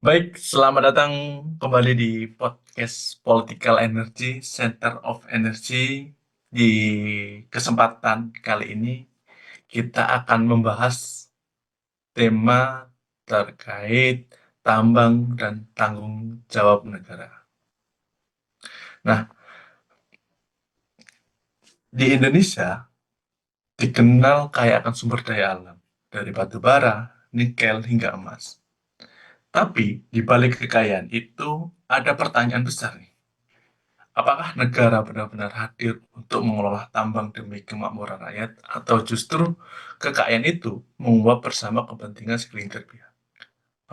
Baik, selamat datang kembali di podcast Political Energy, Center of Energy. Di kesempatan kali ini, kita akan membahas tema terkait tambang dan tanggung jawab negara. Nah, di Indonesia dikenal kaya akan sumber daya alam, dari batu bara, nikel, hingga emas. Tapi, di balik kekayaan itu, ada pertanyaan besar nih. Apakah negara benar-benar hadir untuk mengelola tambang demi kemakmuran rakyat, atau justru kekayaan itu menguap bersama kepentingan segelintir pihak?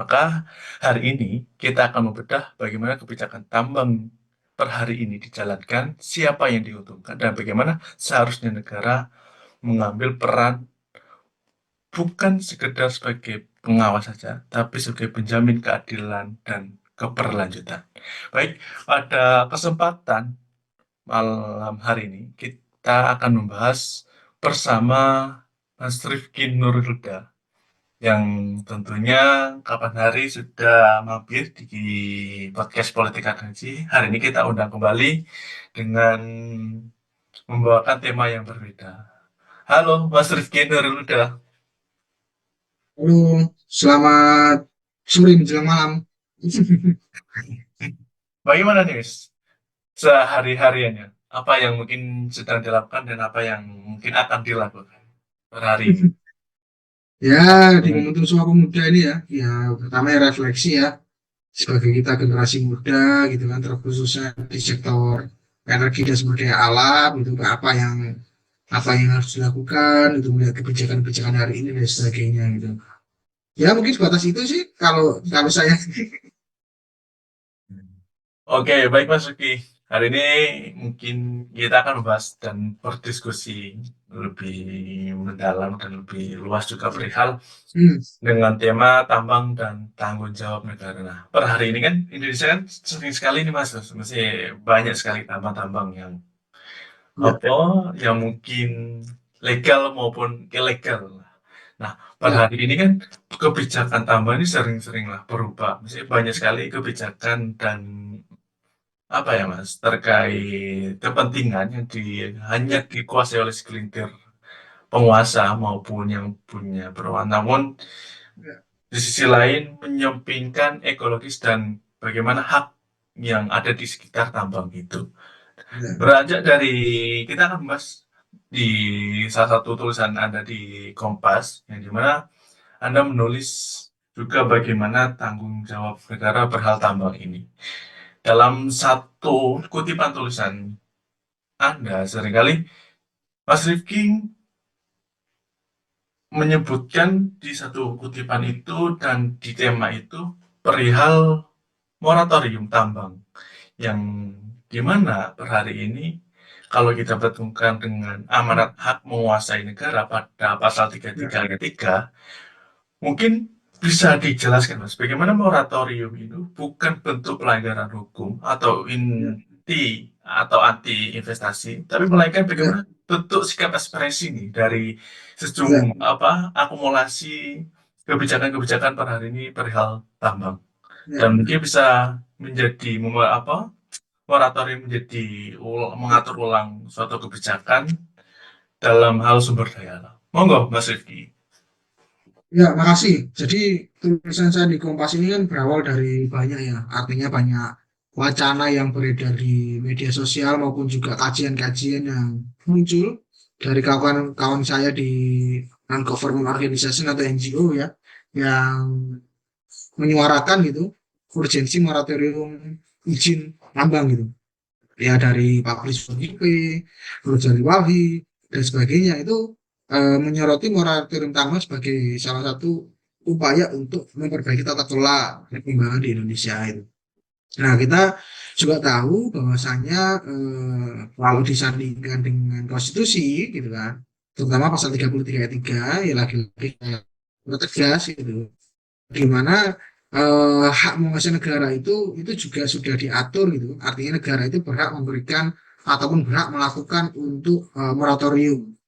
Maka hari ini kita akan membedah bagaimana kebijakan tambang per hari ini dijalankan, siapa yang diuntungkan, dan bagaimana seharusnya negara mengambil peran bukan sekedar sebagai pengawas saja, tapi sebagai penjamin keadilan dan keberlanjutan. Baik, pada kesempatan malam hari ini kita akan membahas bersama Mas Rifki Nurhuda yang tentunya kapan hari sudah mampir di podcast Politik Atensi. Hari ini kita undang kembali dengan membawakan tema yang berbeda. Halo Mas Rifki Nurhuda. Halo, selamat sore menjelang malam. Bagaimana nih Mas sehari-hariannya? Apa yang mungkin sedang dilakukan dan apa yang mungkin akan dilakukan per hari ini? Ya, di momentum Sumpah Pemuda ini ya pertama ya refleksi ya, sebagai kita generasi muda gitu kan, terkhususnya di sektor energi dan sumber daya alam gitu, apa yang harus dilakukan, itu melihat kebijakan-kebijakan hari ini dan sebagainya gitu. Ya mungkin sebatas itu sih kalau kalau saya. Oke, baik Mas Uki. Hari ini mungkin kita akan membahas dan berdiskusi lebih mendalam dan lebih luas juga perihal Hmm, dengan tema tambang dan tanggung jawab negara. Nah, per hari ini kan Indonesia kan sering sekali nih Mas, masih banyak sekali tambang-tambang yang ya, apa yang mungkin legal maupun ilegal. Nah, per ya, hari ini kan kebijakan tambang ini sering-sering lah berubah. Maksudnya banyak sekali kebijakan dan apa ya Mas, terkait kepentingan yang hanya dikuasai oleh segelintir penguasa maupun yang punya perusahaan. Namun ya, di sisi lain menyampingkan ekologis dan bagaimana hak yang ada di sekitar tambang itu. ya, Beranjak dari kita akan membahas di salah satu tulisan Anda di Kompas yang dimana Anda menulis juga bagaimana tanggung jawab negara berhal tambang ini. Dalam satu kutipan tulisan Anda seringkali Mas Rifki menyebutkan di satu kutipan itu dan di tema itu perihal moratorium tambang yang dimana per hari ini kalau kita bertengkar dengan amanat hak menguasai negara pada pasal ya, 33 ayat 3, mungkin bisa dijelaskan Mas, bagaimana moratorium itu bukan bentuk pelanggaran hukum atau ya, inti atau anti investasi, tapi melainkan ya, bagaimana bentuk sikap ekspresi nih dari ya, sejumlah apa akumulasi kebijakan-kebijakan per hari ini perihal tambang ya, dan mungkin bisa menjadi moratorium menjadi ya. mengatur ulang suatu kebijakan dalam hal sumber daya alam. Monggo Mas Rifki. Ya, makasih. Jadi tulisan saya di Kompas ini kan berawal dari banyak ya, artinya banyak wacana yang beredar di media sosial maupun juga kajian-kajian yang muncul dari kawan-kawan saya di non-government organization atau NGO ya, yang menyuarakan gitu urgensi moratorium izin tambang gitu. Ya dari Publish IP, terus dari Walhi dan sebagainya itu menyoroti moratorium tambang sebagai salah satu upaya untuk memperbaiki tata kelola perkembangan di Indonesia itu. Nah, kita juga tahu bahwasannya kalau disandingkan dengan konstitusi gitu kan, terutama pasal 33 ayat 3 ya lagi-lagi tegas gitu, di mana hak menguasai negara itu juga sudah diatur gitu. Artinya negara itu berhak memberikan ataupun berhak melakukan untuk moratorium.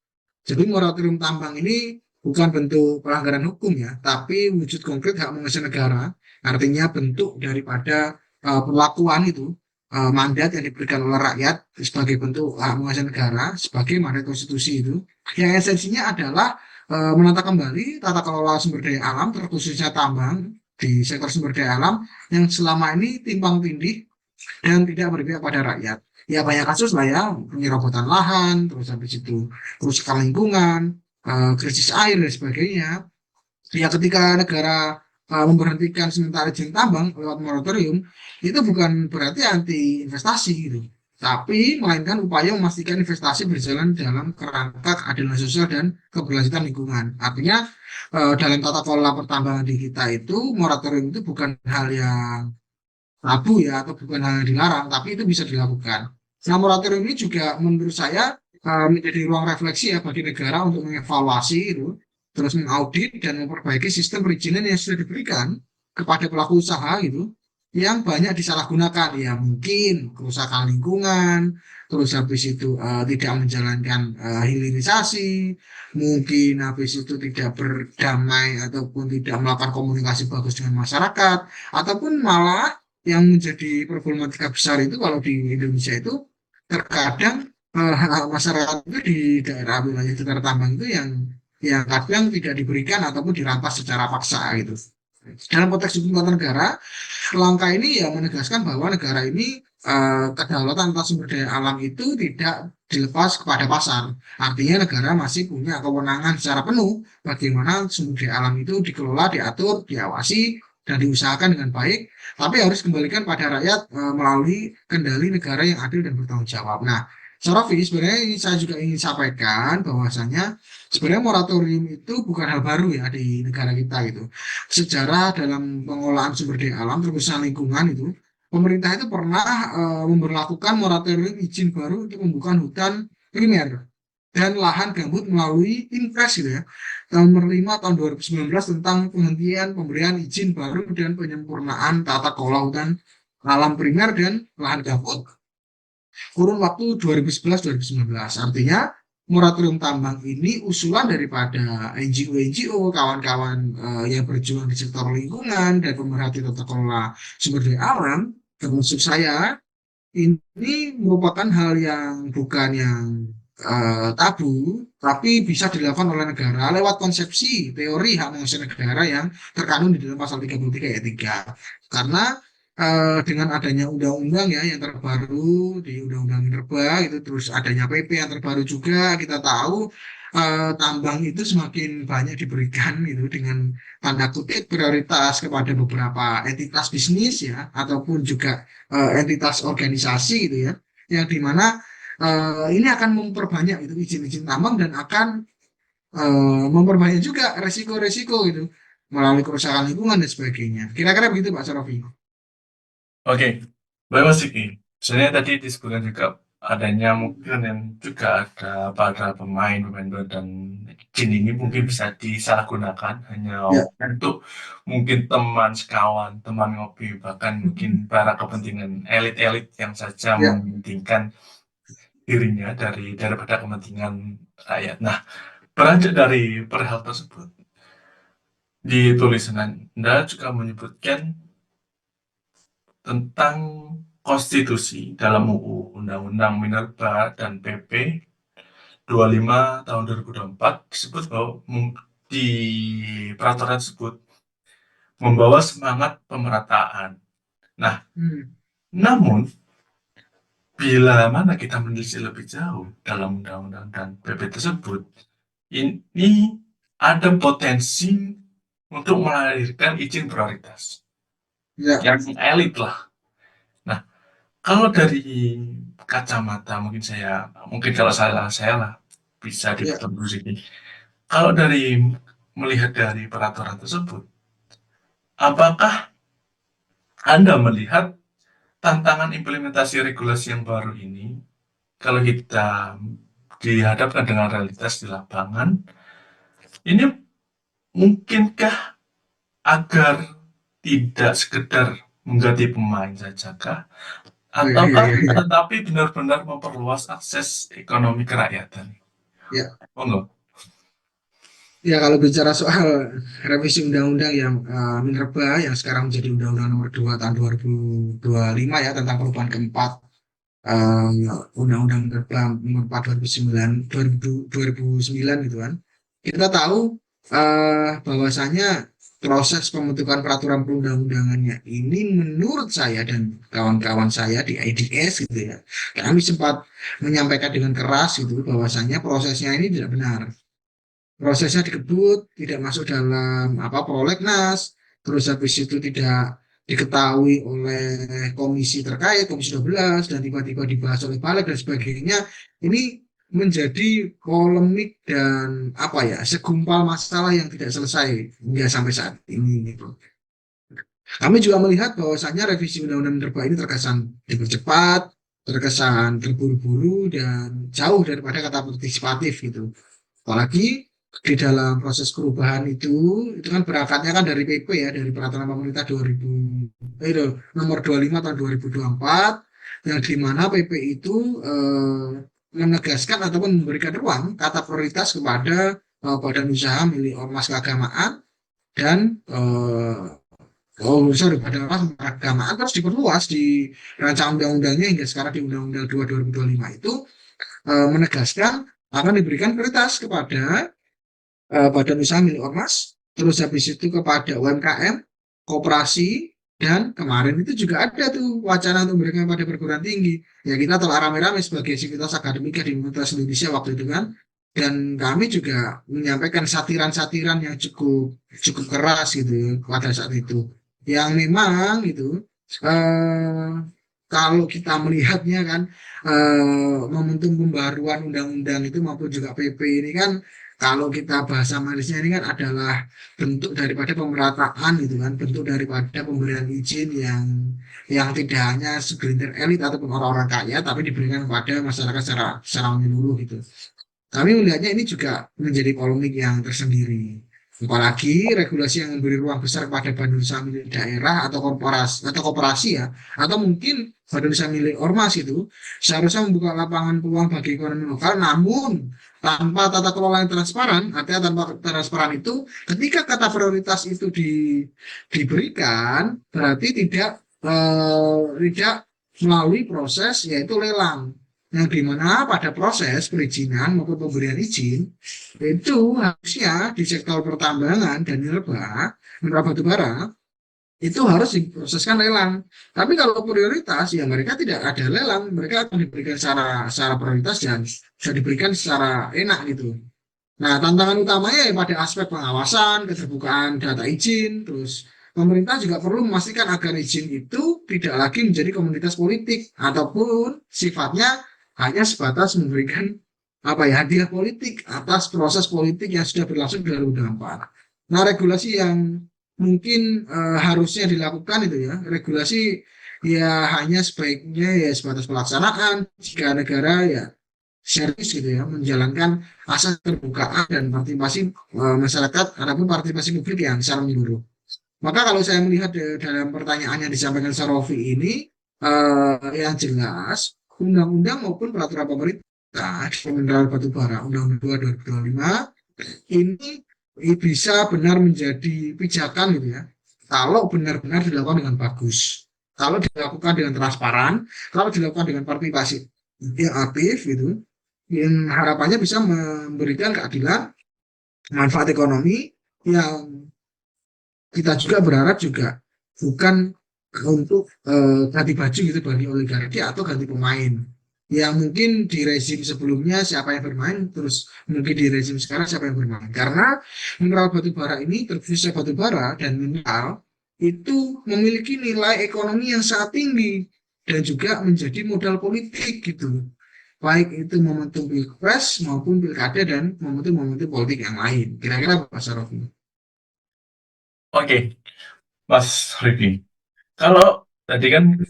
Jadi moratorium tambang ini bukan bentuk pelanggaran hukum ya, tapi wujud konkret hak menguasai negara Artinya bentuk daripada perlakuan itu mandat yang diberikan oleh rakyat sebagai bentuk hak menguasai negara sebagai mandat konstitusi itu yang esensinya adalah menata kembali tata kelola sumber daya alam terkhususnya tambang di sektor sumber daya alam yang selama ini timpang tindih dan tidak berpihak pada rakyat. Ya banyak kasus lah ya, penyerobotan lahan, terus habis itu kerusakan lingkungan, krisis air dan sebagainya. Ya ketika negara memberhentikan sementara izin tambang lewat moratorium, itu bukan berarti anti investasi gitu. Tapi melainkan upaya memastikan investasi berjalan dalam kerangka keadilan sosial dan keberlanjutan lingkungan. Artinya dalam tata kelola pertambangan di kita itu moratorium itu bukan hal yang tabu ya atau bukan hal yang dilarang, tapi itu bisa dilakukan. Nah, moratorium ini juga menurut saya menjadi ruang refleksi ya bagi negara untuk mengevaluasi itu, terus mengaudit dan memperbaiki sistem perizinan yang sudah diberikan kepada pelaku usaha gitu, yang banyak disalahgunakan ya mungkin kerusakan lingkungan, terus habis itu tidak menjalankan hilirisasi, mungkin habis itu tidak berdamai ataupun tidak melakukan komunikasi bagus dengan masyarakat, ataupun malah yang menjadi problematika besar itu kalau di Indonesia itu terkadang hak masyarakat itu di daerah wilayah sekitar tambang itu yang kadang tidak diberikan ataupun dirampas secara paksa gitu. Dalam konteks hukum tata negara, langkah ini ya menegaskan bahwa negara ini kedaulatan atas sumber daya alam itu tidak dilepas kepada pasar. Artinya negara masih punya kewenangan secara penuh bagaimana sumber daya alam itu dikelola, diatur, diawasi, dan diusahakan dengan baik, tapi harus kembalikan pada rakyat melalui kendali negara yang adil dan bertanggung jawab. Nah, Sarafi, sebenarnya ini saya juga ingin sampaikan bahwasanya sebenarnya moratorium itu bukan hal baru ya di negara kita gitu. Sejarah dalam pengelolaan sumber daya alam terkhususnya lingkungan itu, pemerintah itu pernah memberlakukan moratorium izin baru untuk pembukaan hutan primer dan lahan gambut melalui Inpres gitu ya. Nomor 5 tahun 2019 tentang penghentian pemberian izin baru dan penyempurnaan tata kelola hutan alam primer dan lahan gambut kurun waktu 2011-2019. Artinya moratorium tambang ini usulan daripada NGO-NGO, kawan-kawan yang berjuang di sektor lingkungan dan pemerhati tata kelola sumber daya alam, termasuk saya, ini merupakan hal yang bukan yang tabu, tapi bisa dilakukan oleh negara lewat konsepsi teori hak menguasai negara yang terkandung di dalam pasal 33 ayat 3. Karena dengan adanya undang-undang ya yang terbaru di Undang-Undang Minerba itu terus adanya PP yang terbaru juga kita tahu tambang itu semakin banyak diberikan gitu dengan tanda kutip prioritas kepada beberapa entitas bisnis ya ataupun juga entitas organisasi gitu ya yang dimana ini akan memperbanyak itu izin-izin tambang dan akan memperbanyak juga resiko-resiko gitu melalui kerusakan lingkungan dan sebagainya. Kira-kira begitu Pak Sarofi. Oke, baik Mas Diki. Sebenarnya tadi disebutkan juga adanya mungkin yang juga ada para pemain dan jin ini mungkin bisa disalahgunakan hanya Ya. untuk mungkin teman sekawan, teman ngopi, bahkan mungkin para kepentingan elit-elit yang saja Ya. mementingkan dirinya daripada kepentingan rakyat. Nah, beranjak dari perihal tersebut, di tulisan Anda juga menyebutkan tentang konstitusi dalam UU Undang-Undang Minerba dan PP 25 tahun 2024 disebut bahwa di peraturan tersebut membawa semangat pemerataan. Nah, Hmm. namun bila mana kita menelisik lebih jauh dalam Undang-Undang dan PP tersebut, ini ada potensi untuk melahirkan izin prioritas Ya. yang elit lah. Nah, kalau dari kacamata mungkin kalau saya lah bisa Ya. dipotong dulu sini. Kalau dari melihat dari peraturan tersebut, apakah Anda melihat tantangan implementasi regulasi yang baru ini kalau kita dihadapkan dengan realitas di lapangan, ini mungkinkah agar tidak sekedar mengganti pemain saja kah? Oh, ya, ya, Ataukah ya, ya. tetapi benar-benar memperluas akses ekonomi kerakyatan? Ya. Monggo. Ya kalau bicara soal revisi undang-undang yang minerba yang sekarang menjadi Undang-Undang Nomor 2 tahun 2025 ya tentang perubahan keempat eh, Undang-Undang Minerba Nomor 4 2009 gitu kan. Kita tahu bahwasanya proses pembentukan peraturan perundang-undangannya ini menurut saya dan kawan-kawan saya di IDS gitu ya, kami sempat menyampaikan dengan keras gitu bahwasanya prosesnya ini tidak benar. Prosesnya dikebut, tidak masuk dalam prolegnas, terus habis itu tidak diketahui oleh komisi terkait, komisi 12, dan tiba-tiba dibahas oleh balik dan sebagainya. Ini menjadi polemik dan segumpal masalah yang tidak selesai hingga sampai saat ini gitu. Kami juga melihat bahwasannya revisi Undang-Undang Minerba ini terkesan dipercepat, terkesan terburu-buru dan jauh daripada kata partisipatif gitu. Apalagi di dalam proses perubahan itu kan berangkatnya kan dari PP ya, dari Peraturan Pemerintah 2000, nomor 25 tahun 2024, yang di mana PP itu menegaskan ataupun memberikan ruang kata prioritas kepada badan usaha milik ormas keagamaan dan badan ormas keagamaan terus diperluas di rancangan undang-undangnya hingga sekarang di Undang-Undang 2 2025 itu menegaskan akan diberikan prioritas kepada badan usaha milik ormas, terus habis itu kepada UMKM, koperasi, dan kemarin itu juga ada tuh wacana untuk memberikan pada perguruan tinggi. Ya kita telah rame-rame sebagai sivitas akademika di Universitas Indonesia waktu itu kan. Dan kami juga menyampaikan satiran-satiran yang cukup cukup keras gitu ya, pada saat itu. Yang memang itu eh, kalau kita melihatnya kan momentum pembaruan undang-undang itu maupun juga PP ini kan kalau kita bahasa manisnya ini kan adalah bentuk daripada pemerataan gitu kan, bentuk daripada pemberian izin yang tidak hanya segelintir elit ataupun orang-orang kaya, tapi diberikan kepada masyarakat secara menyeluruh gitu. Kami melihatnya ini juga menjadi polemik yang tersendiri. Apalagi regulasi yang memberi ruang besar kepada badan usaha milik daerah atau korporasi atau koperasi ya, atau mungkin badan usaha milik ormas itu seharusnya membuka lapangan peluang bagi ekonomi lokal, namun tanpa tata kelola yang transparan, artinya tanpa transparan itu, ketika kata prioritas itu diberikan, berarti tidak melalui proses yaitu lelang yang dimana pada proses perizinan maupun pemberian izin itu harusnya di sektor pertambangan dan mineral batu bara itu harus diproseskan lelang. Tapi kalau prioritas ya mereka tidak ada lelang, mereka akan diberikan secara prioritas dan bisa diberikan secara enak gitu. Nah, tantangan utamanya ya pada aspek pengawasan, keterbukaan data izin, terus pemerintah juga perlu memastikan agar izin itu tidak lagi menjadi komunitas politik ataupun sifatnya hanya sebatas memberikan hadiah politik atas proses politik yang sudah berlangsung di 2024. Nah, regulasi yang mungkin harusnya dilakukan itu ya, regulasi ya hanya sebaiknya ya sebatas pelaksanaan jika negara ya serius gitu ya menjalankan asas terbukaan dan partisipasi masyarakat ataupun partisipasi publik yang secara menyeluruh. Maka kalau saya melihat dalam pertanyaan yang disampaikan Sarofi ini yang jelas undang-undang maupun peraturan pemerintah mineral batu bara Undang-Undang 2 2025 ini bisa benar menjadi pijakan gitu ya. Kalau benar-benar dilakukan dengan bagus, kalau dilakukan dengan transparan, kalau dilakukan dengan partisipasi yang aktif gitu, yang harapannya bisa memberikan keadilan, manfaat ekonomi yang kita juga berharap juga bukan untuk ganti baju gitu bagi oligarki atau ganti pemain. Yang mungkin di rezim sebelumnya siapa yang bermain, terus mungkin di rezim sekarang siapa yang bermain. Karena mineral batu bara ini, terkhususnya batu bara dan mineral, itu memiliki nilai ekonomi yang sangat tinggi dan juga menjadi modal politik gitu. Baik itu momentum pilpres maupun pilkada dan momentum-momentum politik yang lain. Kira-kira Pak Sarofi. Oke, Mas Rifki. Kalau tadi kan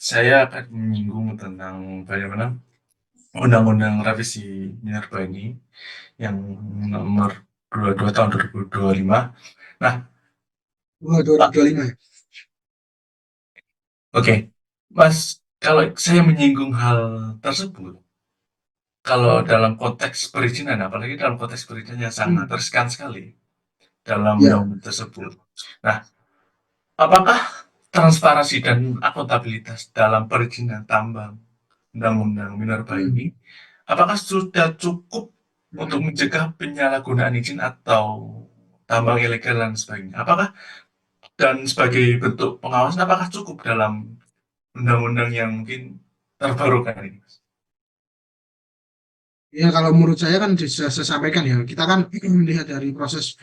saya akan menyinggung tentang bagaimana Undang-Undang Revisi Minerba ini yang nomor 22 tahun 2025. Nah, Wah, 2025 ya? oke, Mas, kalau saya menyinggung hal tersebut, kalau dalam konteks perizinan, apalagi dalam konteks perizinan yang sangat Hmm. riskan sekali dalam Ya, undang-undang tersebut. Nah, apakah transparansi dan akuntabilitas dalam perizinan tambang undang-undang minerba hmm. ini, apakah sudah cukup untuk Hmm. mencegah penyalahgunaan izin atau tambang ilegal dan sebagainya? Apakah dan sebagai bentuk pengawasan, apakah cukup dalam undang-undang yang mungkin terbaru kan ini? Ya, kalau menurut saya kan bisa saya sampaikan ya, kita kan melihat dari proses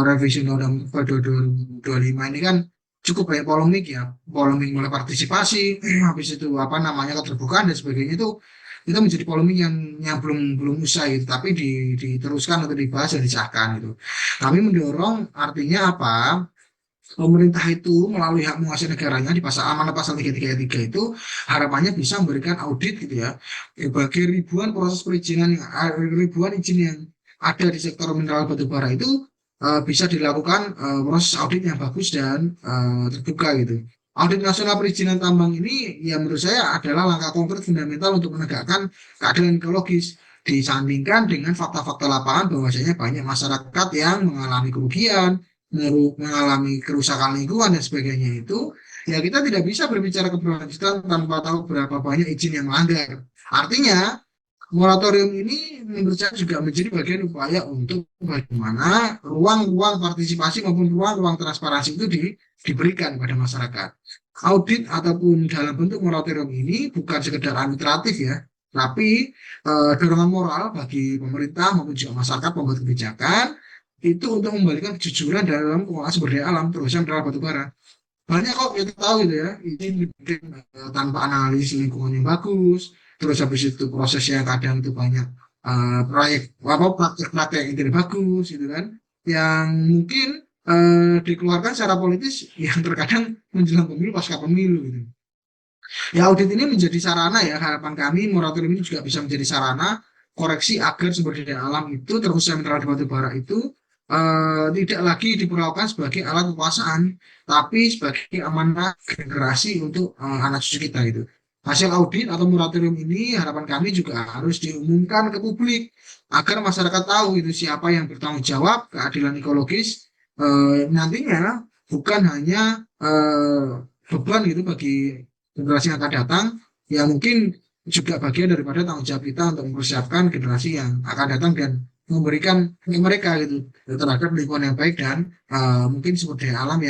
revisi Undang-Undang 2025 ini kan cukup banyak polemik ya, polemik mulai partisipasi, habis itu apa namanya keterbukaan dan sebagainya itu menjadi polemik yang belum belum usai, gitu, tapi diteruskan atau dibahas dan disahkan gitu. Kami mendorong artinya apa? Pemerintah itu melalui hak menguasai negaranya di pasal amanat pasal 333 itu harapannya bisa memberikan audit gitu ya bagi ribuan proses perizinan ribuan izin yang ada di sektor mineral batubara itu bisa dilakukan proses audit yang bagus dan terbuka gitu. Audit nasional perizinan tambang ini ya menurut saya adalah langkah konkret fundamental untuk menegakkan keadilan ekologis disandingkan dengan fakta-fakta lapangan bahwasanya banyak masyarakat yang mengalami kerugian mengalami kerusakan lingkungan dan sebagainya itu, ya kita tidak bisa berbicara keberlanjutan tanpa tahu berapa banyak izin yang melanggar. Artinya, moratorium ini menurut saya juga menjadi bagian upaya untuk bagaimana ruang-ruang partisipasi maupun ruang-ruang transparansi itu diberikan kepada masyarakat. Audit ataupun dalam bentuk moratorium ini bukan sekedar administratif ya, tapi dorongan moral bagi pemerintah maupun juga masyarakat pembuat kebijakan itu untuk membalikan kejujuran dalam pengelolaan sumber daya alam terutama mineral batu bara. Banyak kok kita tahu gitu ya, ini dibikin tanpa analisis lingkungan yang bagus, terus habis itu prosesnya kadang itu banyak proyek apa praktek-praktek yang tidak bagus gitu kan, yang mungkin dikeluarkan secara politis yang terkadang menjelang pemilu pasca pemilu gitu. Ya audit ini menjadi sarana ya harapan kami moratorium ini juga bisa menjadi sarana koreksi agar sumber daya alam itu terkhususnya mineral di batu bara itu tidak lagi diperlakukan sebagai alat kekuasaan tapi sebagai amanah generasi untuk anak cucu kita itu. Hasil audit atau moratorium ini harapan kami juga harus diumumkan ke publik agar masyarakat tahu itu siapa yang bertanggung jawab keadilan ekologis nantinya bukan hanya beban gitu bagi generasi yang akan datang ya mungkin juga bagian daripada tanggung jawab kita untuk mempersiapkan generasi yang akan datang dan memberikan ke mereka gitu terhadap lingkungan yang baik dan mungkin sumber daya alam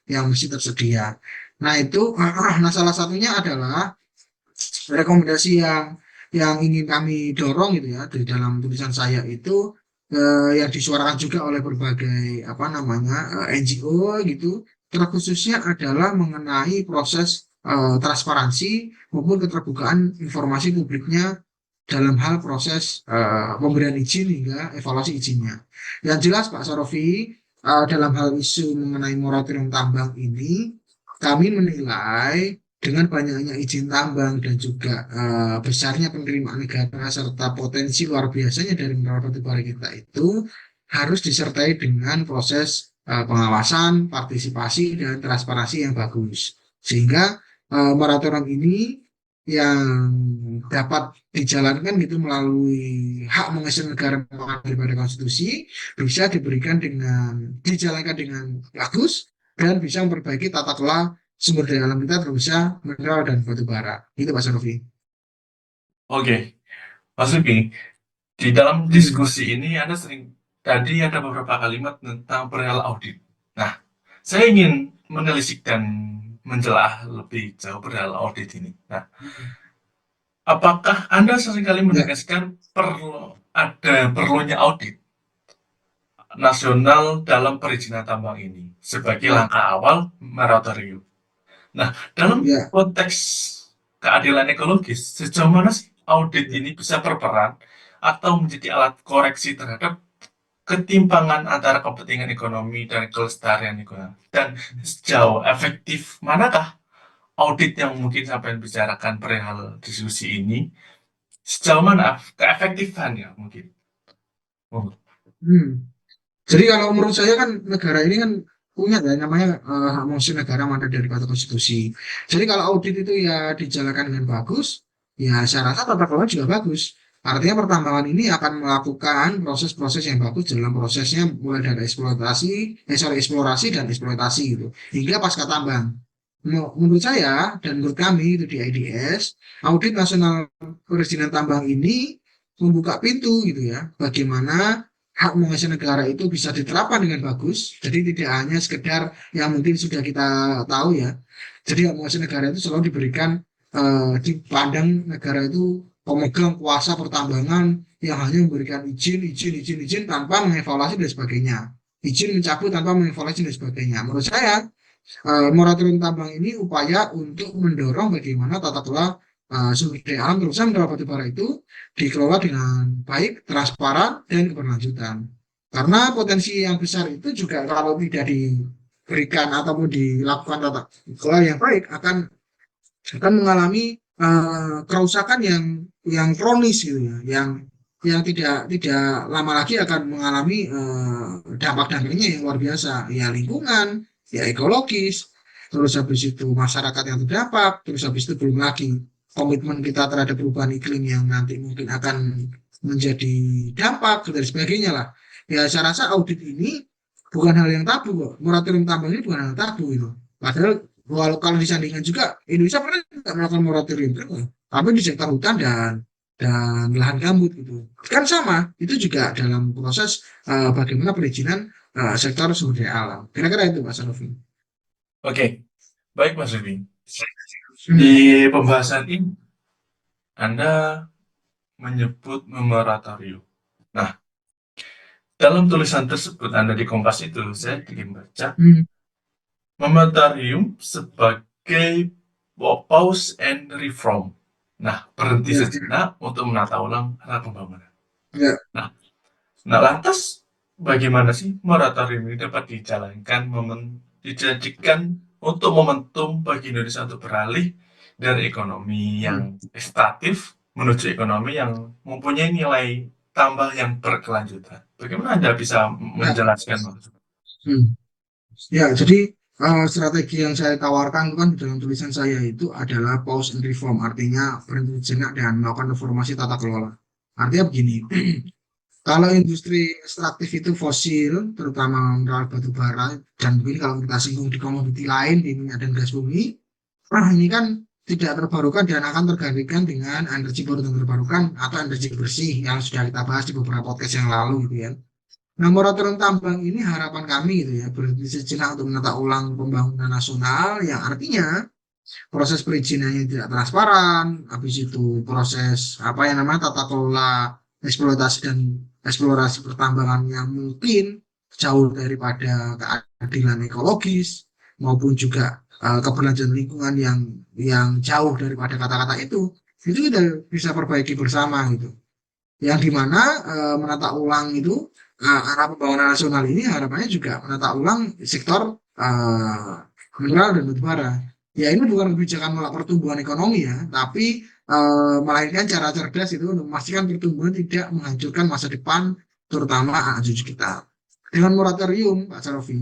yang masih tersedia. Nah itu nah salah satunya adalah rekomendasi yang ingin kami dorong gitu ya di dalam tulisan saya itu yang disuarakan juga oleh berbagai apa namanya NGO gitu terkhususnya adalah mengenai proses transparansi maupun keterbukaan informasi publiknya dalam hal proses pemberian izin hingga evaluasi izinnya. Yang jelas Pak Sarofi dalam hal isu mengenai moratorium tambang ini kami menilai dengan banyaknya izin tambang dan juga besarnya penerimaan negara serta potensi luar biasanya dari mineral batubara kita itu harus disertai dengan proses pengawasan, partisipasi, dan transparansi yang bagus. Sehingga moratorium ini yang dapat dijalankan gitu melalui hak mengesahkan negara daripada konstitusi bisa diberikan dengan dijalankan dengan bagus dan bisa memperbaiki tata kelola sumber daya alam kita terusnya mineral dan batu bara. Itu Pak Sanofi. Oke, Mas Luki, di dalam Hmm. diskusi ini Anda sering tadi ada beberapa kalimat tentang perihal audit. Nah, saya ingin menelisik dan mencelah lebih jauh perihal audit ini. Nah, apakah Anda seringkali Ya, menegaskan perlunya audit nasional dalam perizinan tambang ini sebagai ya, langkah awal moratorium? Nah, dalam ya. konteks keadilan ekologis, sejauh mana sih audit Ya. ini bisa berperan atau menjadi alat koreksi terhadap ketimpangan antara kepentingan ekonomi dan kelestarian lingkungan? Dan sejauh efektif manakah audit yang mungkin sampai bicarakan perihal diskusi ini? Sejauh mana keefektifannya mungkin? Oh, Hmm. Jadi kalau menurut saya kan negara ini kan punya ya namanya hak monopoli negara mandat daripada konstitusi. Jadi kalau audit itu ya dijalankan dengan bagus, ya saya rasa tata kelola juga bagus. Artinya pertambangan ini akan melakukan proses-proses yang bagus dalam prosesnya mulai dari eksplorasi dan eksploitasi gitu hingga pasca tambang. Menurut saya dan menurut kami itu di IDS, audit nasional perizinan tambang ini membuka pintu gitu ya, bagaimana hak menguasai negara itu bisa diterapkan dengan bagus. Jadi tidak hanya sekedar yang mungkin sudah kita tahu ya. Jadi hak menguasai negara itu selalu diberikan dipandang negara itu pemegang kuasa pertambangan yang hanya memberikan izin tanpa mengevaluasi dan sebagainya. Izin mencabut tanpa mengevaluasi dan sebagainya. Menurut saya moratorium tambang ini upaya untuk mendorong bagaimana tata kelola sumber daya alam terutama mineral batu bara itu dikelola dengan baik, transparan, dan keberlanjutan. Karena potensi yang besar itu juga kalau tidak diberikan ataupun dilakukan tata kelola yang baik akan mengalami kerusakan yang kronis gitu ya, yang tidak lama lagi akan mengalami dampak-dampaknya yang luar biasa, ya lingkungan, ya ekologis, terus habis itu masyarakat yang terdampak, terus habis itu belum lagi komitmen kita terhadap perubahan iklim yang nanti mungkin akan menjadi dampak dan sebagainya lah. Ya saya rasa audit ini bukan hal yang tabu kok. Moratorium tambang ini bukan hal yang tabu itu. Padahal walau kalau disandingkan juga Indonesia pernah nggak melakukan moratorium kan? Tapi di sektor hutan dan lahan gambut gitu. Kan sama, itu juga dalam proses bagaimana perizinan sektor sumber daya alam. Kira-kira itu Mas Novi. Oke, baik Mas Ruby. Hmm. Di pembahasan ini, Anda menyebut moratorium. Nah, dalam tulisan tersebut Anda di Kompas itu, saya ingin baca Hmm. moratorium sebagai pause and reform. Nah, berhenti Ya, sejenak untuk menata ulang arah pembangunan. ya, Nah, lantas bagaimana sih moratorium ini dapat dijadikan untuk momentum bagi Indonesia untuk beralih dari ekonomi yang hmm. ekstraktif menuju ekonomi yang mempunyai nilai tambah yang berkelanjutan. Bagaimana Anda bisa Ya, menjelaskan, Mas? hmm. Ya, jadi strategi yang saya tawarkan itu kan di dalam tulisan saya itu adalah pause and reform, artinya berhenti sejenak dan melakukan reformasi tata kelola. Artinya begini, kalau industri ekstraktif itu fosil, terutama mineral batu bara, dan mungkin kalau kita singgung di komoditi lain, di minyak dan gas bumi, nah ini kan tidak terbarukan dan akan tergantikan dengan energi baru dan terbarukan atau energi bersih yang sudah kita bahas di beberapa podcast yang lalu gitu ya. Nah, moratorium tambang ini harapan kami gitu ya, berhenti sejenak untuk menata ulang pembangunan nasional yang artinya proses perizinannya tidak transparan, habis itu proses apa yang namanya tata kelola eksploitasi dan eksplorasi pertambangan yang mungkin jauh daripada keadilan ekologis maupun juga keberlanjutan lingkungan yang jauh daripada kata-kata itu kita bisa perbaiki bersama gitu. Yang dimana menata ulang itu arah pembangunan nasional ini harapannya juga menata ulang sektor mineral dan batu bara. Ya ini bukan kebijakan menolak pertumbuhan ekonomi ya, tapi melainkan cara cerdas itu untuk memastikan pertumbuhan tidak menghancurkan masa depan terutama anak cucu kita. Dengan moratorium, Pak Sarofi,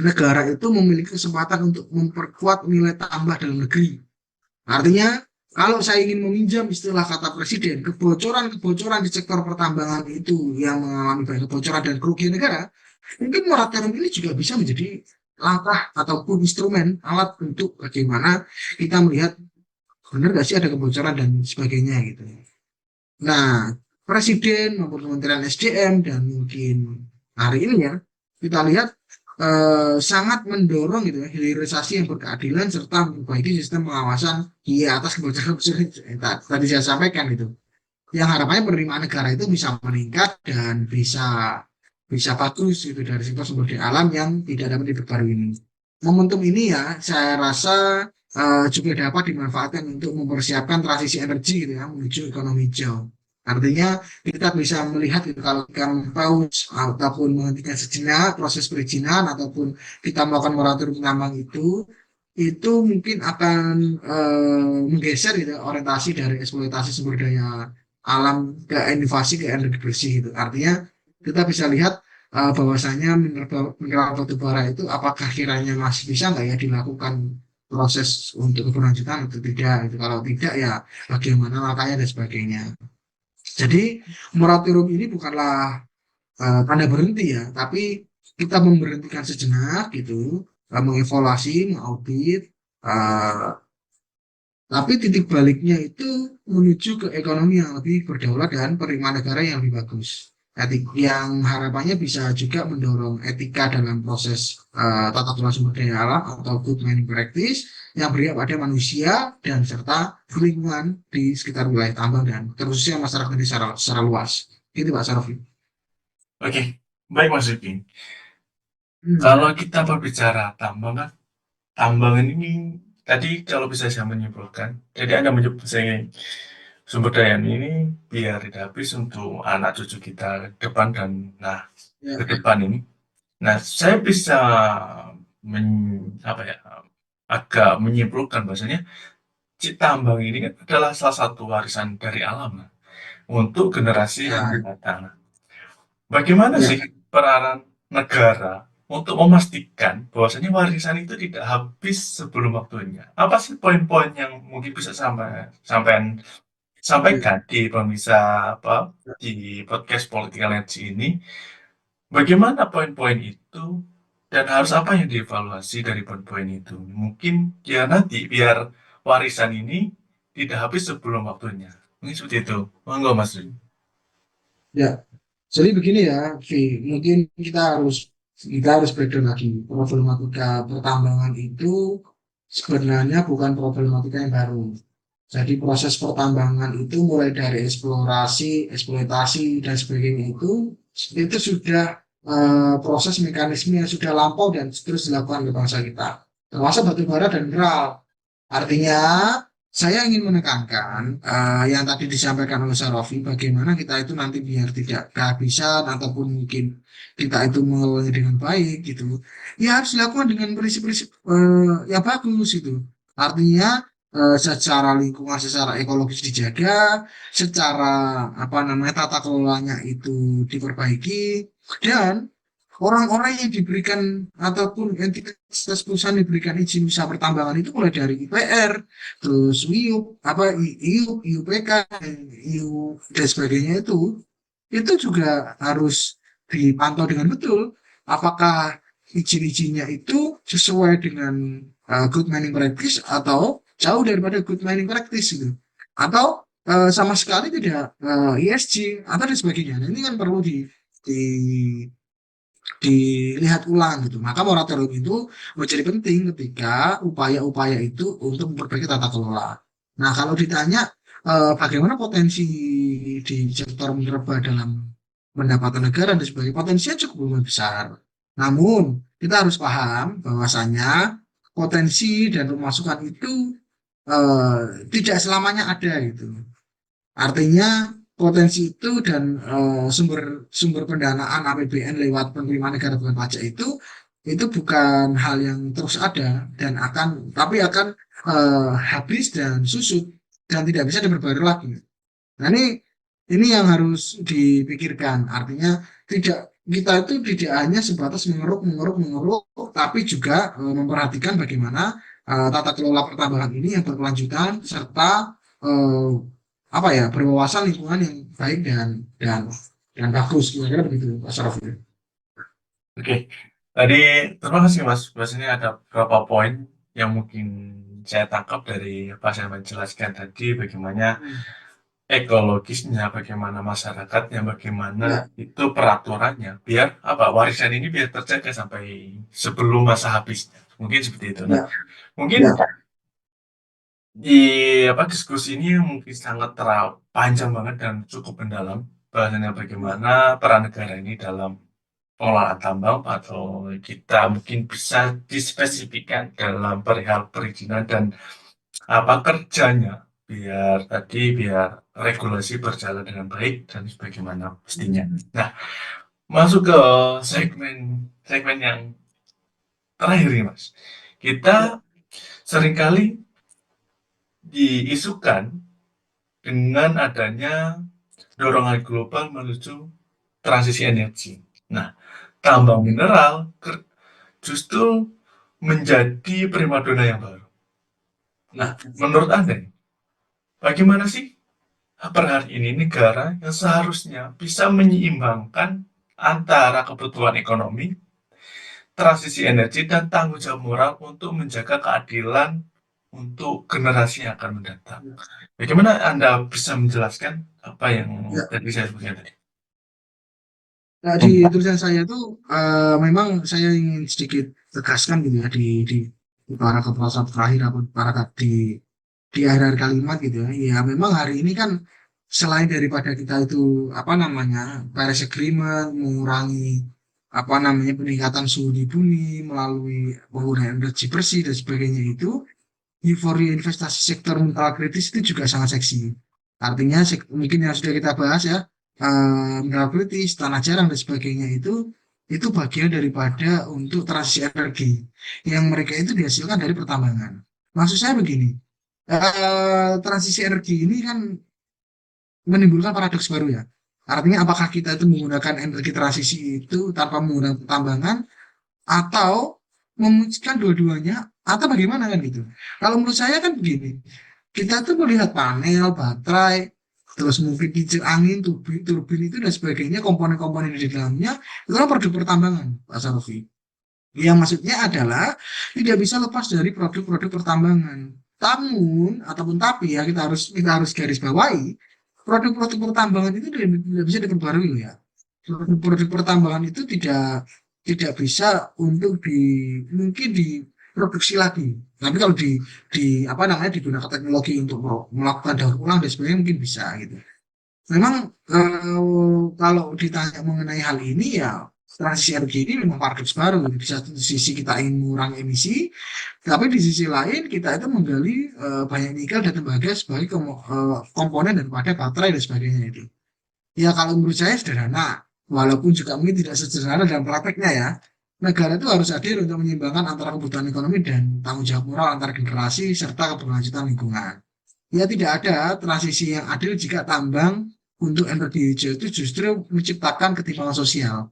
negara itu memiliki kesempatan untuk memperkuat nilai tambah dalam negeri. Artinya, kalau saya ingin meminjam istilah kata Presiden, kebocoran-kebocoran di sektor pertambangan itu yang mengalami banyak kebocoran dan kerugian negara, mungkin moratorium ini juga bisa menjadi langkah ataupun instrumen alat untuk bagaimana kita melihat benar nggak sih ada kebocoran dan sebagainya gitu. Nah, Presiden maupun Kementerian SDM dan mungkin hari ini ya kita lihat sangat mendorong gitu ya hilirisasi yang berkeadilan serta memperbaiki sistem pengawasan di atas kebocoran-kebocoran yang tadi saya sampaikan gitu. Yang harapannya penerimaan negara itu bisa meningkat dan bisa bagus gitu dari sektor sumber daya alam yang tidak dapat diperbarui ini. Momentum ini ya saya rasa juga dapat dimanfaatkan untuk mempersiapkan transisi energi gitu ya menuju ekonomi hijau. Artinya kita bisa melihat gitu, kalau kita paus ataupun menghentikan sejenak proses perizinan ataupun kita melakukan moratorium tambang itu mungkin akan menggeser gitu orientasi dari eksploitasi sumber daya alam ke inovasi ke energi bersih itu. Artinya kita bisa lihat bahwasanya mineral batu bara itu apakah kiranya masih bisa nggak ya dilakukan proses untuk keberlanjutan atau tidak. Itu kalau tidak ya bagaimana langkahnya dan sebagainya. Jadi moratorium ini bukanlah tanda berhenti ya, tapi kita memberhentikan sejenak gitu, mengevaluasi, mengaudit, eh, tapi titik baliknya itu menuju ke ekonomi yang lebih berdaulat dan penerimaan negara yang lebih bagus. Etik yang harapannya bisa juga mendorong etika dalam proses tata kelola sumber daya alam atau good mining practice yang beriak pada manusia dan serta lingkungan di sekitar wilayah tambang dan terkhususnya masyarakat ini secara luas. Itu Pak Sarfi. Oke, baik Mas Rifki. Hmm, Kalau kita berbicara tambang kan, tambang ini tadi kalau bisa saya menyimpulkan, jadi Anda menyebut saya sumber daya ini biar tidak habis untuk anak cucu kita ke depan dan nah ya, ke depan ini. Nah, saya bisa apa ya, agak menyimpulkan bahwasanya tambang ini kan adalah salah satu warisan dari alam nah, untuk generasi yang ya, akan datang. Nah, bagaimana ya, sih peran negara untuk memastikan bahwasanya warisan itu tidak habis sebelum waktunya? Apa sih poin-poin yang mungkin bisa ya. sampaikan di pemirsa apa di podcast Political Energy ini? Bagaimana poin-poin itu dan harus apa yang dievaluasi dari poin-poin itu? Mungkin ya nanti biar warisan ini tidak habis sebelum waktunya. Mungkin seperti itu. Monggo Mas Rin. Ya, jadi begini ya, Vi. Mungkin kita harus breakdown lagi. Problematika pertambangan itu sebenarnya bukan problematika yang baru. Jadi proses pertambangan itu mulai dari eksplorasi, eksploitasi dan sebagainya itu sudah proses mekanisme yang sudah lampau dan terus dilakukan oleh bangsa kita. Termasuk batu bara dan mineral. Artinya, saya ingin menekankan yang tadi disampaikan oleh Sarofi, bagaimana kita itu nanti biar tidak kehabisan ataupun mungkin kita itu mengelolanya dengan baik gitu. Ya harus dilakukan dengan prinsip-prinsip yang bagus itu. Artinya secara lingkungan, secara ekologis dijaga, secara apa namanya tata kelolanya itu diperbaiki, dan orang-orang yang diberikan ataupun entitas perusahaan diberikan izin usaha pertambangan itu mulai dari IPR, terus WIUP, apa IUP, IUPK, IU dan sebagainya itu juga harus dipantau dengan betul apakah izin-izinnya itu sesuai dengan good mining practice atau jauh daripada good mining practice gitu. Atau sama sekali tidak ESG atau dan sebagainya. Nah, ini kan perlu di dilihat ulang gitu. Maka moratorium itu menjadi penting ketika upaya-upaya itu untuk memperbaiki tata kelola. Nah, kalau ditanya bagaimana potensi di sektor minerba dalam pendapatan negara dan sebagainya, potensinya cukup lumayan besar. Namun, kita harus paham bahwasanya potensi dan pemasukan itu tidak selamanya ada gitu. Artinya potensi itu dan sumber sumber pendanaan APBN lewat penerimaan negara bukan pajak itu bukan hal yang terus ada dan akan habis dan susut dan tidak bisa diperbarui lagi. Nah, ini yang harus dipikirkan. Artinya tidak kita itu tidak hanya sebatas mengeruk mengeruk mengeruk, tapi juga memperhatikan bagaimana tata kelola pertambangan ini yang berkelanjutan serta eh, apa ya berwawasan lingkungan yang baik dan bagus. Kira-kira begitu, Pak Syarif. Oke. Tadi terima kasih Mas. Biasanya ada beberapa poin yang mungkin saya tangkap dari apa yang saya menjelaskan tadi bagaimana Hmm. ekologisnya, bagaimana masyarakatnya, bagaimana Ya, itu peraturannya, biar apa warisan ini biar terjaga sampai sebelum masa habisnya. Mungkin seperti itu. Nah, ya, mungkin ya, di apa diskusi ini mungkin sangat panjang banget dan cukup mendalam bahasanya ya, bagaimana peran negara ini dalam pengelolaan tambang atau kita mungkin bisa dispesifikkan dalam perihal perizinan dan apa kerjanya biar regulasi berjalan dengan baik dan sebagaimana mestinya. Nah, masuk ke segmen segmen yang terakhir nih Mas. Kita ya, seringkali diisukan dengan adanya dorongan global menuju transisi energi. Nah, tambang mineral justru menjadi primadona yang baru. Nah, ya. menurut Anda, bagaimana sih per hari ini negara yang seharusnya bisa menyeimbangkan antara kebutuhan ekonomi, transisi energi, dan tanggung jawab moral untuk menjaga keadilan untuk generasi yang akan mendatang. Ya, Bagaimana Anda bisa menjelaskan apa yang ya. tadi saya sebutkan tadi? Nah, di tulisan saya tuh memang saya ingin sedikit tegaskan gitu ya di paragraf pasal terakhir atau paragraf di akhir kalimat gitu ya. Ya memang hari ini kan selain daripada kita itu apa namanya Paris Agreement mengurangi apa namanya peningkatan suhu di bumi melalui penggunaan energi bersih dan sebagainya itu euforia investasi sektor mineral kritis itu juga sangat seksi. Artinya mungkin yang sudah kita bahas ya, mineral kritis, tanah jarang dan sebagainya itu bagian daripada untuk transisi energi yang mereka itu dihasilkan dari pertambangan. Maksud saya begini, transisi energi ini kan menimbulkan paradoks baru ya. Artinya apakah kita itu menggunakan energi transisi itu tanpa menggunakan pertambangan atau memutuskan dua-duanya atau bagaimana kan gitu. Kalau menurut saya kan begini, kita tuh melihat panel, baterai, terus mungkin kincir angin, turbin, turbin itu dan sebagainya, komponen-komponen di dalamnya, itu kan produk pertambangan, Pak Sarofi. Yang maksudnya adalah tidak bisa lepas dari produk-produk pertambangan. Namun, ataupun tapi ya kita harus garis bawahi, produk-produk pertambangan itu tidak bisa diperbarui loh ya. Produk pertambangan itu tidak bisa untuk mungkin diproduksi lagi. Tapi kalau di apa namanya digunakan teknologi untuk melakukan daur ulang dan sebagainya mungkin bisa gitu. Memang kalau ditanya mengenai hal ini ya transisi energi ini memang paradoks baru. Di satu sisi kita ingin mengurangi emisi, tapi di sisi lain kita itu menggali banyak nikel dan tembaga sebagai komponen daripada baterai dan sebagainya itu. Ya kalau menurut saya sederhana, walaupun juga mungkin tidak sederhana dalam prakteknya ya. Negara itu harus hadir untuk menyeimbangkan antara kebutuhan ekonomi dan tanggung jawab moral antar generasi serta keberlanjutan lingkungan. Ya tidak ada transisi yang adil jika tambang untuk energi hijau itu justru menciptakan ketimpangan sosial.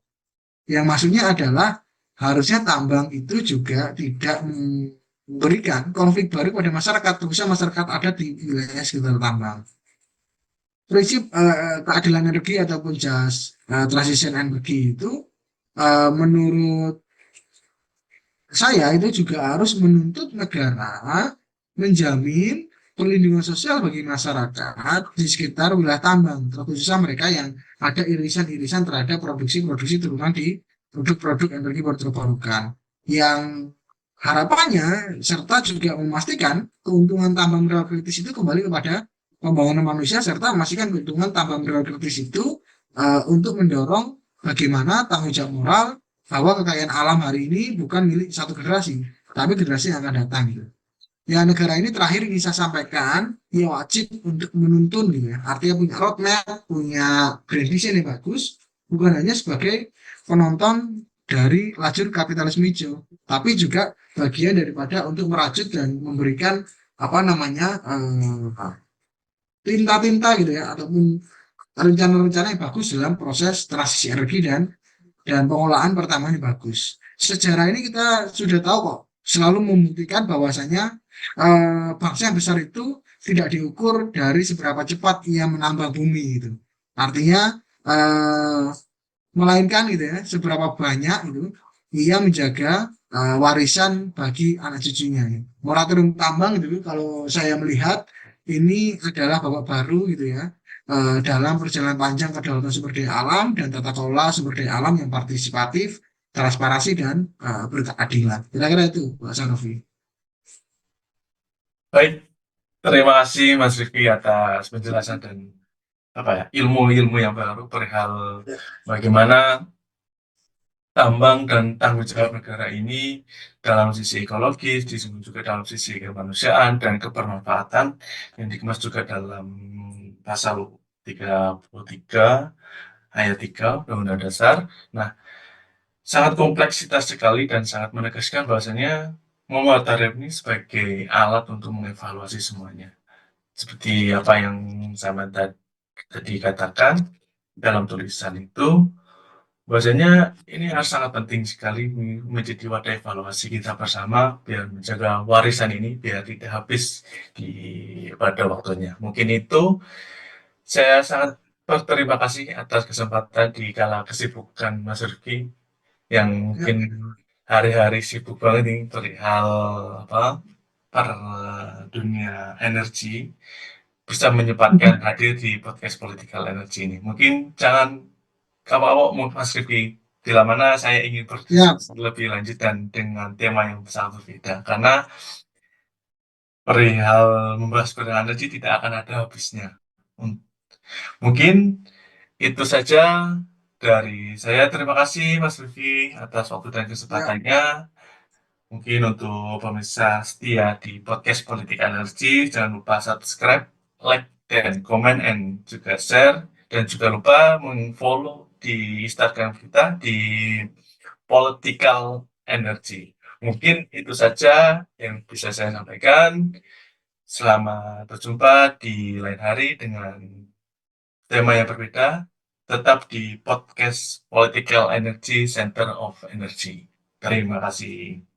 Yang maksudnya adalah harusnya tambang itu juga tidak memberikan konflik baru pada masyarakat, khususnya masyarakat ada di wilayah sekitar tambang. Prinsip keadilan energi ataupun just transition energi itu menurut saya itu juga harus menuntut negara menjamin perlindungan sosial bagi masyarakat di sekitar wilayah tambang, terkhususnya mereka yang ada irisan-irisan terhadap produksi-produksi turunan di produk-produk energi terbarukan. Yang harapannya serta juga memastikan keuntungan tambang mineral kritis itu kembali kepada pembangunan manusia serta memastikan keuntungan tambang mineral kritis itu untuk mendorong bagaimana tanggung jawab moral bahwa kekayaan alam hari ini bukan milik satu generasi, tapi generasi yang akan datang gitu. Ya negara ini terakhir ingin saya sampaikan, ya wajib untuk menuntun gitu ya. Artinya punya roadmap, punya grand vision yang bagus, bukan hanya sebagai penonton dari lajur kapitalisme hijau, tapi juga bagian daripada untuk merajut dan memberikan apa namanya tinta-tinta gitu ya, ataupun rencana-rencana yang bagus dalam proses transisi energi dan pengolahan pertama ini bagus. Sejarah ini kita sudah tahu kok, selalu membuktikan bahwasanya bangsa yang besar itu tidak diukur dari seberapa cepat ia menambah bumi gitu. Artinya eh, melainkan gitu ya, seberapa banyak itu ia menjaga warisan bagi anak cucunya. Gitu. Moratorium tambang itu kalau saya melihat ini adalah babak baru gitu ya dalam perjalanan panjang kedaulatan sumber daya alam dan tata kelola sumber daya alam yang partisipatif, transparansi dan berkeadilan. Kira-kira itu, Pak Sanofi. Baik, terima kasih Mas Rifki atas penjelasan dan apa ya ilmu-ilmu yang baru perihal Ya, bagaimana tambang dan tanggung jawab negara ini dalam sisi ekologis, disebut juga dalam sisi kemanusiaan dan kebermanfaatan yang dikemas juga dalam pasal 33 ayat 3 Undang-Undang Dasar. Nah, sangat kompleksitas sekali dan sangat menegaskan bahwasanya Muhammad ini sebagai alat untuk mengevaluasi semuanya. Seperti apa yang sama tadi katakan dalam tulisan itu, bahwasanya ini harus sangat penting sekali menjadi wadah evaluasi kita bersama biar menjaga warisan ini biar tidak habis pada waktunya. Mungkin itu Saya sangat berterima kasih atas kesempatan di kala kesibukan Mas Rifki yang Ya, mungkin hari-hari sibuk banget nih perihal apa per dunia energi bisa menyempatkan hadir di podcast Political Energy ini. Mungkin jangan awak Mas Rifki bila mana saya ingin ya, berdiskusi lebih lanjut dan dengan tema yang sangat berbeda karena perihal membahas perihal energi tidak akan ada habisnya. Mungkin itu saja dari saya. Terima kasih Mas Rifki atas waktu dan ya, kesempatannya. Mungkin untuk pemirsa setia di podcast Politik Energi, jangan lupa subscribe, like, dan komen, and juga share. Dan juga lupa meng-follow di Instagram kita di Political Energy. Mungkin itu saja yang bisa saya sampaikan. Selamat berjumpa di lain hari dengan tema yang berbeda, tetap di podcast Political Energy Center of Energy. Terima kasih.